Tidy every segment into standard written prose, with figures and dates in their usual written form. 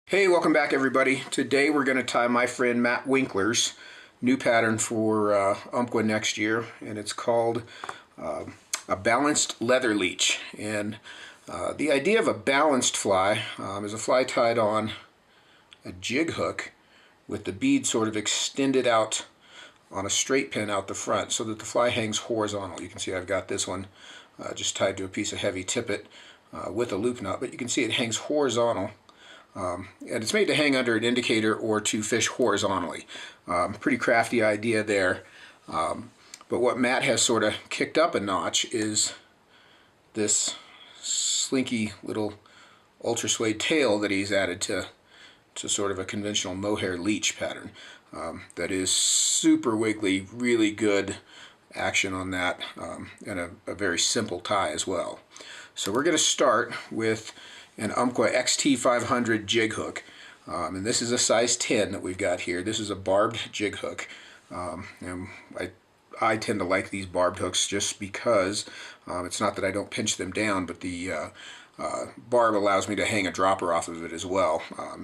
Hey, welcome back everybody. Today we're going to tie my friend Matt Winkler's new pattern for Umpqua next year, and it's called a balanced leather leech. And the idea of a balanced fly is a fly tied on a jig hook with the bead sort of extended out on a straight pin out the front so that the fly hangs horizontal. You can see I've got this one just tied to a piece of heavy tippet with a loop knot, but you can see it hangs horizontal. And it's made to hang under an indicator or to fish horizontally. Pretty crafty idea there. But what Matt has sort of kicked up a notch is this slinky little ultra suede tail that he's added to sort of a conventional mohair leech pattern. That is super wiggly, really good action on that, and a very simple tie as well. So we're going to start with an Umpqua XT500 jig hook, and this is a size 10 that we've got here. This is a barbed jig hook, and I tend to like these barbed hooks just because it's not that I don't pinch them down, but the barb allows me to hang a dropper off of it as well,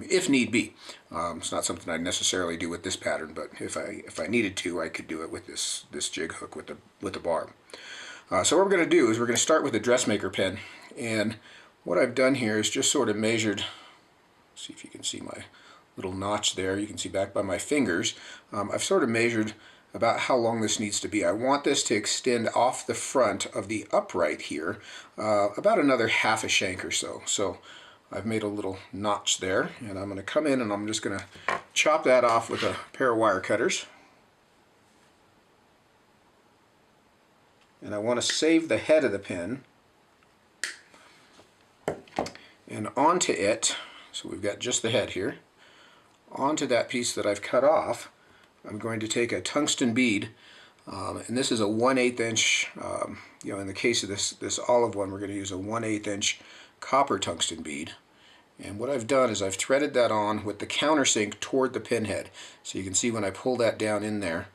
if need be. It's not something I necessarily do with this pattern, but if I needed to, I could do it with this jig hook with the barb. So what we're going to do is we're going to start with a Dressmaker pen, and what I've done here is just sort of measured, see if you can see my little notch there, you can see back by my fingers. I've sort of measured about how long this needs to be. I want this to extend off the front of the upright here about another half a shank or so. So I've made a little notch there, and I'm going to come in and I'm just going to chop that off with a pair of wire cutters. And I want to save the head of the pin. And onto it, so we've got just the head here, onto that piece that I've cut off, I'm going to take a tungsten bead, and this is a 1/8 inch, in the case of this olive one, we're going to use a 1/8 inch copper tungsten bead. And what I've done is I've threaded that on with the countersink toward the pin head. So you can see when I pull that down in there,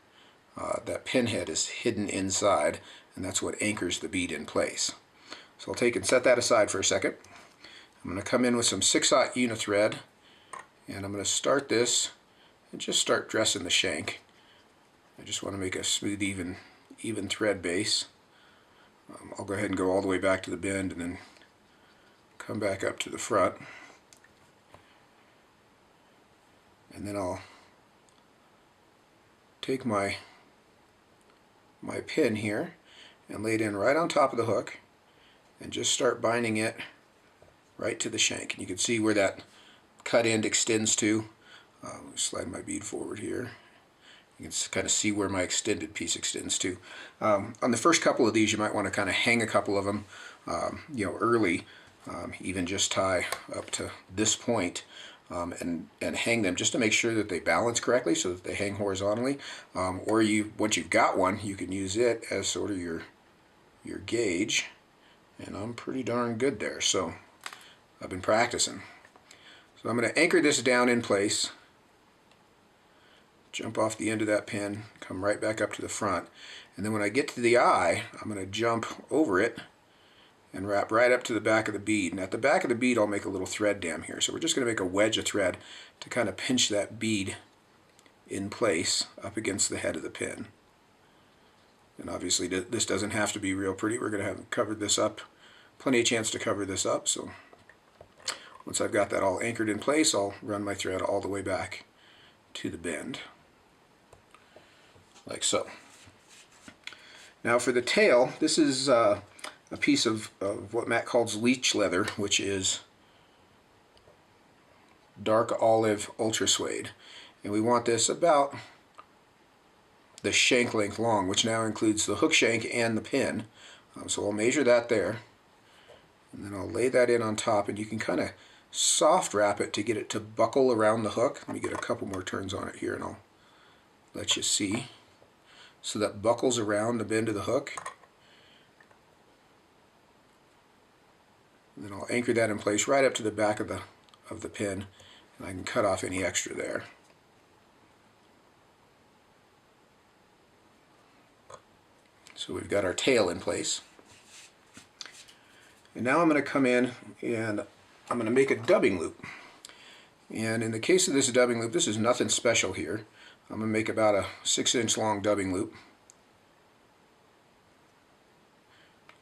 that pin head is hidden inside, and that's what anchors the bead in place. So I'll take and set that aside for a second. I'm going to come in with some 6/0 UNI-Thread, and I'm going to start this and just start dressing the shank. I just want to make a smooth, even thread base. I'll go ahead and go all the way back to the bend and then come back up to the front. And then I'll take my pin here and lay it in right on top of the hook and just start binding it right to the shank. And you can see where that cut end extends to. Slide my bead forward here. You can kind of see where my extended piece extends to. On the first couple of these, you might want to kind of hang a couple of them, early. Even just tie up to this point and hang them just to make sure that they balance correctly, so that they hang horizontally. Or once you've got one, you can use it as sort of your gauge. And I'm pretty darn good there. So I've been practicing. So I'm going to anchor this down in place, jump off the end of that pin, come right back up to the front, and then when I get to the eye, I'm going to jump over it and wrap right up to the back of the bead. And at the back of the bead, I'll make a little thread dam here. So we're just going to make a wedge of thread to kind of pinch that bead in place up against the head of the pin. And obviously this doesn't have to be real pretty. We're going to have covered this up, plenty of chance to cover this up. So once I've got that all anchored in place, I'll run my thread all the way back to the bend, like so. Now for the tail, this is a piece of what Matt calls leech leather, which is dark olive ultra suede. And we want this about the shank length long, which now includes the hook shank and the pin. So I'll measure that there, and then I'll lay that in on top, and you can kind of soft wrap it to get it to buckle around the hook. Let me get a couple more turns on it here and I'll let you see. So that buckles around the bend of the hook. And then I'll anchor that in place right up to the back of the pin, and I can cut off any extra there. So we've got our tail in place. And now I'm going to come in and I'm going to make a dubbing loop. And in the case of this dubbing loop, this is nothing special here. I'm going to make about a 6-inch long dubbing loop.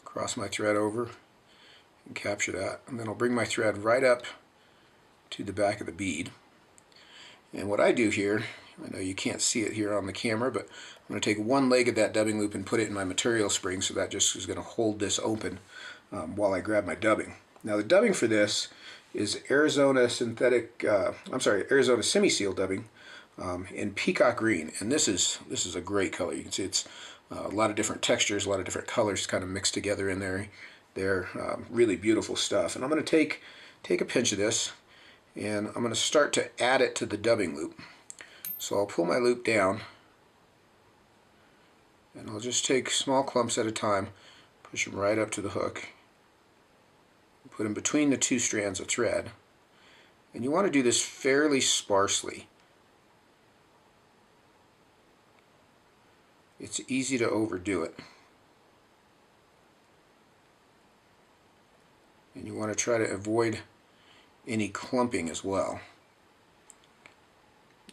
Cross my thread over and capture that. And then I'll bring my thread right up to the back of the bead. And what I do here, I know you can't see it here on the camera, but I'm going to take one leg of that dubbing loop and put it in my material spring, so that just is going to hold this open while I grab my dubbing. Now the dubbing for this is Arizona semi-seal dubbing in Peacock green, and this is a great color. You can see it's a lot of different textures, a lot of different colors kind of mixed together in there. They're really beautiful stuff. And I'm going to take a pinch of this, and I'm going to start to add it to the dubbing loop. So I'll pull my loop down, and I'll just take small clumps at a time, push them right up to the hook, put them between the two strands of thread. And you want to do this fairly sparsely. It's easy to overdo it. And you want to try to avoid any clumping as well.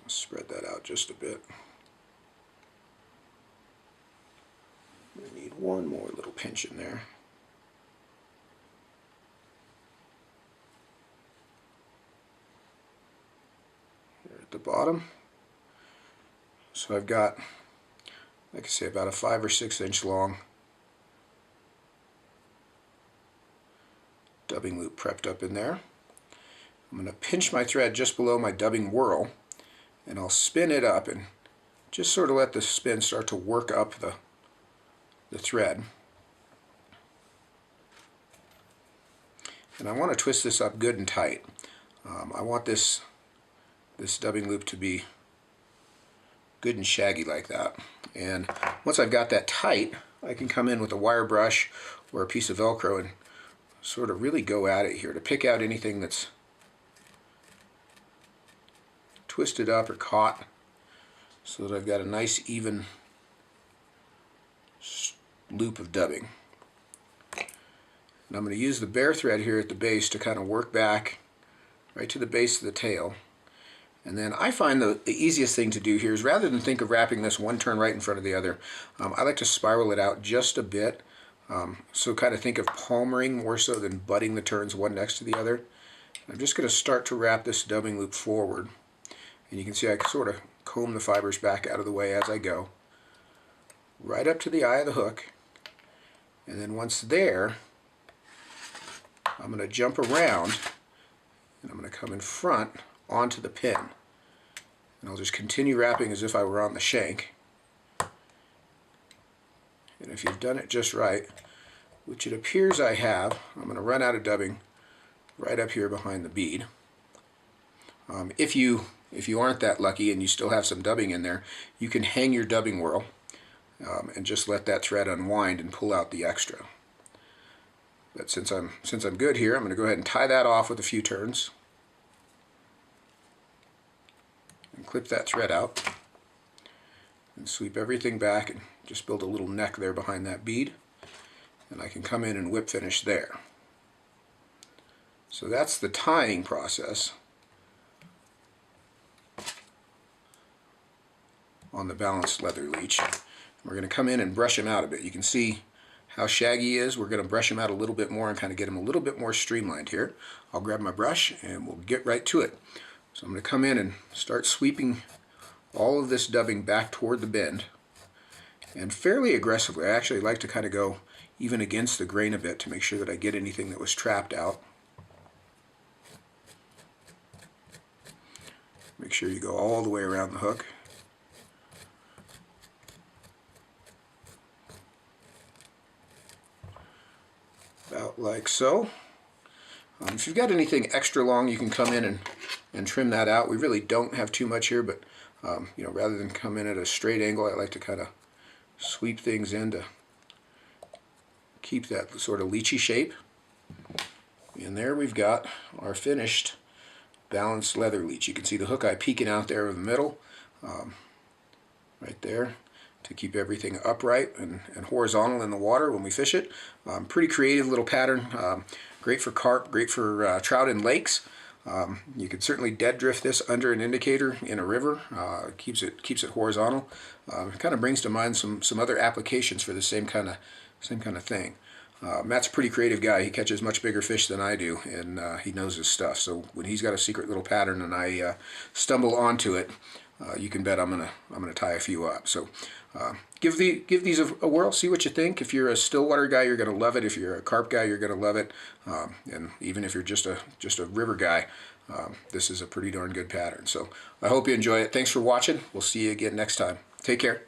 Spread that out just a bit. We need one more little pinch in there. Here at the bottom. So I've got, like I say, about a 5 or 6 inch long dubbing loop prepped up in there. I'm going to pinch my thread just below my dubbing whorl, and I'll spin it up and just sort of let the spin start to work up the thread. And I want to twist this up good and tight. I want this dubbing loop to be good and shaggy like that. And once I've got that tight, I can come in with a wire brush or a piece of Velcro and sort of really go at it here to pick out anything that's twisted up or caught, so that I've got a nice even loop of dubbing. And I'm going to use the bare thread here at the base to kind of work back right to the base of the tail. And then I find the easiest thing to do here is, rather than think of wrapping this one turn right in front of the other, I like to spiral it out just a bit. So kind of think of palmering more so than butting the turns one next to the other. I'm just going to start to wrap this dubbing loop forward. And you can see I sort of comb the fibers back out of the way as I go, right up to the eye of the hook. And then once there, I'm going to jump around, and I'm going to come in front onto the pin. And I'll just continue wrapping as if I were on the shank. And if you've done it just right, which it appears I have, I'm going to run out of dubbing right up here behind the bead. If you aren't that lucky and you still have some dubbing in there, you can hang your dubbing whorl and just let that thread unwind and pull out the extra. But since I'm good here, I'm going to go ahead and tie that off with a few turns and clip that thread out and sweep everything back and just build a little neck there behind that bead, and I can come in and whip finish there. So that's the tying process on the balanced leather leech. We're going to come in and brush him out a bit. You can see how shaggy he is. We're going to brush him out a little bit more and kind of get him a little bit more streamlined here. I'll grab my brush and we'll get right to it. So I'm going to come in and start sweeping all of this dubbing back toward the bend, and fairly aggressively. I actually like to kind of go even against the grain a bit to make sure that I get anything that was trapped out. Make sure you go all the way around the hook. About like so. If you've got anything extra long, you can come in and trim that out. We really don't have too much here, but you know, rather than come in at a straight angle, I like to kind of sweep things in to keep that sort of leechy shape. And there we've got our finished balanced leather leech. You can see the hook eye peeking out there in the middle, right there, to keep everything upright and horizontal in the water when we fish it. Pretty creative little pattern. Great for carp, great for trout in lakes. You could certainly dead drift this under an indicator in a river. Keeps it horizontal. It kind of brings to mind some other applications for the same kind of thing. Matt's a pretty creative guy. He catches much bigger fish than I do, and he knows his stuff. So when he's got a secret little pattern and I stumble onto it, you can bet I'm gonna tie a few up. So give these a whirl. See what you think. If you're a Stillwater guy, you're gonna love it. If you're a carp guy, you're gonna love it. And even if you're just a river guy, this is a pretty darn good pattern. So I hope you enjoy it. Thanks for watching. We'll see you again next time. Take care.